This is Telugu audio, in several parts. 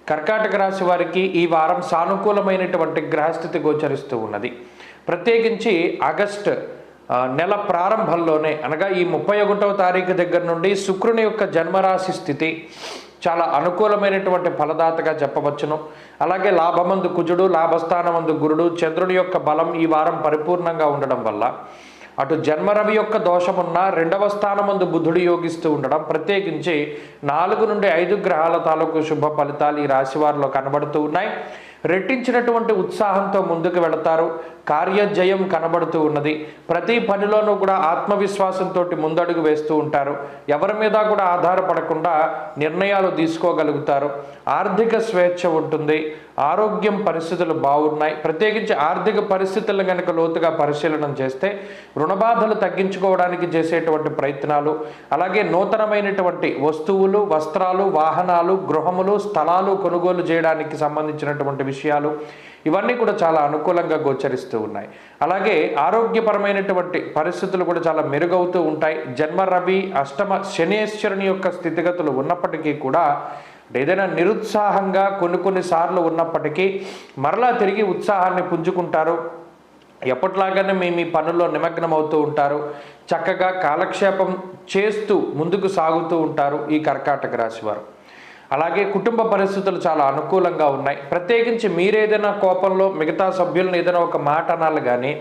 కర్కాటక రాశి వారికి ఈ వారం సానుకూలమైనటువంటి గ్రహస్థితి గోచరిస్తూ ఉన్నది. ప్రత్యేకించి ఆగస్టు నెల ప్రారంభంలోనే అనగా ఈ 31వ తారీఖు దగ్గర నుండి శుక్రుని యొక్క జన్మరాశి స్థితి చాలా అనుకూలమైనటువంటి ఫలదాతగా చెప్పవచ్చును. అలాగే లాభమందు కుజుడు, లాభస్థానమందు గురుడు, చంద్రుని యొక్క బలం ఈ వారం పరిపూర్ణంగా ఉండడం వల్ల అటు జన్మరవి యొక్క దోషమున్న 2వ స్థానమందు బుధుడు యోగిస్తూ ఉండడం, ప్రత్యేకించి 4 నుండి 5 గ్రహాల తాలూకు శుభ ఫలితాలు ఈ రాశి వారిలో కనబడుతూ ఉన్నాయి. రెట్టించినటువంటి ఉత్సాహంతో ముందుకు వెళతారు. కార్యజయం కనబడుతూ ఉన్నది. ప్రతి పనిలోనూ కూడా ఆత్మవిశ్వాసంతో ముందడుగు వేస్తూ ఉంటారు. ఎవరి మీద కూడా ఆధారపడకుండా నిర్ణయాలు తీసుకోగలుగుతారు. ఆర్థిక స్వేచ్ఛ ఉంటుంది. ఆరోగ్యం పరిస్థితులు బాగున్నాయి. ప్రత్యేకించి ఆర్థిక పరిస్థితులను కనుక లోతుగా పరిశీలన చేస్తే రుణబాధలు తగ్గించుకోవడానికి చేసేటువంటి ప్రయత్నాలు, అలాగే నూతనమైనటువంటి వస్తువులు, వస్త్రాలు, వాహనాలు, గృహములు, స్థలాలు కొనుగోలు చేయడానికి సంబంధించినటువంటి విషయాలు ఇవన్నీ కూడా చాలా అనుకూలంగా గోచరిస్తూ ఉన్నాయి. అలాగే ఆరోగ్యపరమైనటువంటి పరిస్థితులు కూడా చాలా మెరుగవుతూ ఉంటాయి. జన్మ రవి, అష్టమ శనేశ్వరుని యొక్క స్థితిగతులు ఉన్నప్పటికీ కూడా ఏదైనా నిరుత్సాహంగా కొన్నిసార్లు ఉన్నప్పటికీ మరలా తిరిగి ఉత్సాహాన్ని పుంజుకుంటారు. ఎప్పట్లాగానే మీ పనుల్లో నిమగ్నం అవుతూ ఉంటారు. చక్కగా కాలక్షేపం చేస్తూ ముందుకు సాగుతూ ఉంటారు ఈ కర్కాటక రాశి వారు. అలాగే కుటుంబ పరిస్థితులు చాలా అనుకూలంగా ఉన్నాయి. ప్రత్యేకించి మీరేదైనా కోపంలో మిగతా సభ్యులను ఏదైనా ఒక మాట అనాలి కానీ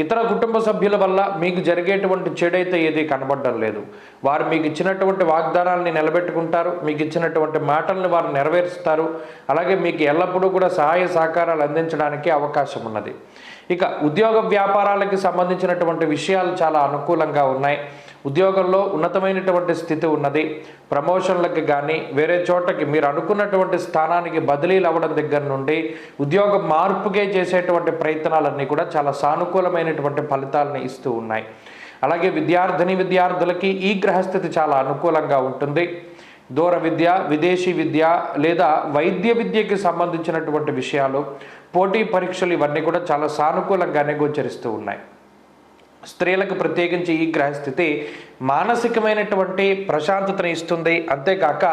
ఇతర కుటుంబ సభ్యుల వల్ల మీకు జరిగేటువంటి చెడైతే ఏది కనబడడం లేదు. వారు మీకు ఇచ్చినటువంటి వాగ్దానాలని నిలబెట్టుకుంటారు. మీకు ఇచ్చినటువంటి మాటల్ని వారు నెరవేరుస్తారు. అలాగే మీకు ఎల్లప్పుడూ కూడా సహాయ సహకారాలు అందించడానికి అవకాశం ఉన్నది. ఇక ఉద్యోగ వ్యాపారాలకు సంబంధించినటువంటి విషయాలు చాలా అనుకూలంగా ఉన్నాయి. ఉద్యోగంలో ఉన్నతమైనటువంటి స్థితి ఉన్నది. ప్రమోషన్లకి కానీ వేరే చోటకి మీరు అనుకున్నటువంటి స్థానానికి బదిలీలు అవ్వడం దగ్గర నుండి ఉద్యోగ మార్పుకే చేసేటువంటి ప్రయత్నాలన్నీ కూడా చాలా సానుకూలమైనటువంటి ఫలితాలను ఇస్తూ ఉన్నాయి. అలాగే విద్యార్థులకి ఈ గ్రహస్థితి చాలా అనుకూలంగా ఉంటుంది. దూర విద్య, విదేశీ విద్య లేదా వైద్య విద్యకి సంబంధించినటువంటి విషయాలు, పోటీ పరీక్షలు ఇవన్నీ కూడా చాలా సానుకూలంగానే గోచరిస్తూ ఉన్నాయి. స్త్రీలకు ప్రత్యేకించి ఈ గ్రహస్థితి మానసికమైనటువంటి ప్రశాంతతను ఇస్తుంది. అంతేకాక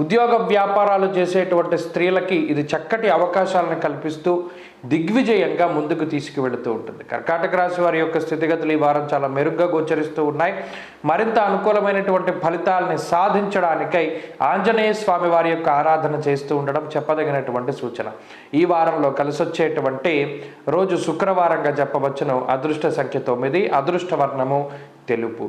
ఉద్యోగ వ్యాపారాలు చేసేటువంటి స్త్రీలకి ఇది చక్కటి అవకాశాలను కల్పిస్తూ దిగ్విజయంగా ముందుకు తీసుకువెళుతూ ఉంటుంది. కర్కాటక రాశి వారి యొక్క స్థితిగతులు ఈ వారం చాలా మెరుగ్గా గోచరిస్తూ ఉన్నాయి. మరింత అనుకూలమైనటువంటి ఫలితాలని సాధించడానికై ఆంజనేయ స్వామి వారి యొక్క ఆరాధన చేస్తూ ఉండడం చెప్పదగినటువంటి సూచన. ఈ వారంలో కలిసొచ్చేటువంటి రోజు శుక్రవారంగా చెప్పవచ్చును. అదృష్ట సంఖ్య 9, అదృష్ట వర్ణము తెలుపు.